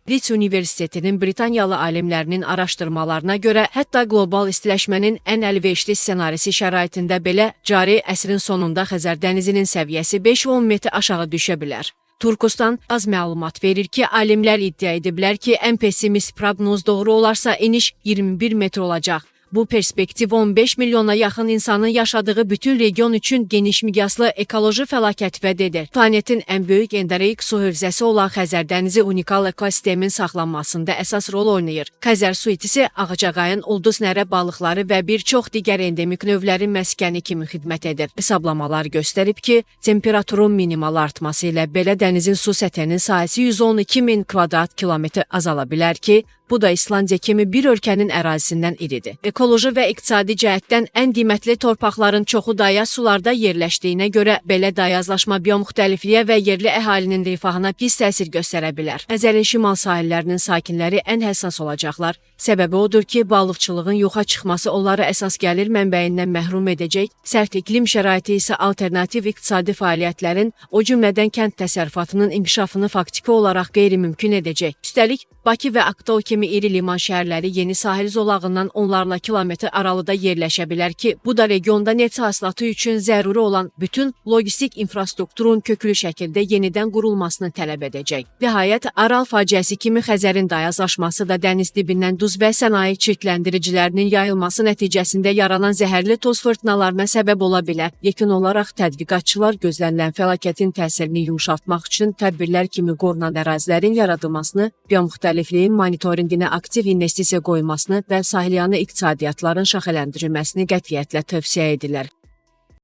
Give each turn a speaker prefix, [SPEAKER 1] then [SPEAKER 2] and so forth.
[SPEAKER 1] Leeds Universitetinin Britaniyalı alimlərinin araşdırmalarına görə, hətta qlobal istiləşmənin ən əlverişli ssenarisi şəraitində belə cari əsrin sonunda Xəzər dənizinin səviyyəsi 5-10 metr aşağı düşə bilər. Turkistan az məlumat verir ki, alimlər iddia ediblər ki, ən pessimist proqnoz doğru olarsa eniş 21 metr olacaq. Bu perspektiv 15 milyona yaxın insanın yaşadığı bütün region üçün geniş miqyaslı ekoloji fəlakət vəd edir. Planetin ən böyük endoreik su hövzəsi olan Xəzər dənizi unikal ekosistemin saxlanmasında əsas rol oynayır. Xəzər su itisi ağcaqayın, ulduz nərə balıqları və bir çox digər endemik növlərin məskəni kimi xidmət edir. Hesablamalar göstərib ki, temperaturun minimal artması ilə belə dənizin su səthinin sahəsi 112 min kvadrat kilometr azala bilər ki, bu da İslandiya kimi bir ölkənin ərazisindən iridir. Ekoloji və iqtisadi cəhətdən ən qiymətli torpaqların çoxu dayaz sularda yerləşdiyinə görə belə dayazlaşma biomuxtəlifliyə və yerli əhalinin rifahına pis təsir göstərə bilər. Xəzərin şimal sahillərinin sakinləri ən həssas olacaqlar. Səbəbi odur ki, balıqçılığın yoxa çıxması onları əsas gəlir mənbəyindən məhrum edəcək, sərt iqlim şəraiti isə alternativ iqtisadi fəaliyyətlərin, o cümlədən kənd təsərrüfatının inkişafını faktiki olaraq qeyri-mümkün edəcək. Üstəlik, Bakı və Aktau kimi iri liman şəhərləri yeni sahil zolağından onlarla kilometr aralıda yerləşə bilər ki, bu da regionda neft hasilatı üçün zəruri olan bütün logistik infrastrukturun köklü şəkildə yenidən qurulmasını tələb edəcək. Nəhayət, Aral faciəsi kimi Xəzərin dayazlaşması da dəniz dibindən duz və sənaye çirkləndiricilərinin yayılması nəticəsində yaranan zəhərli toz fırtınalarına səbəb ola bilər. Yekun olaraq tədqiqatçılar gözlənilən fəlakətin təsirini yumşaltmaq üçün tədbirlər kimi qorunan ərazilərin yaradılmasını, biomuxtəlifliyin monitorinqinə aktiv investisiya qoyulmasını və sahilyanı iqtisadiyyatların şaxələndirilməsini qətiyyətlə tövsiyə edirlər.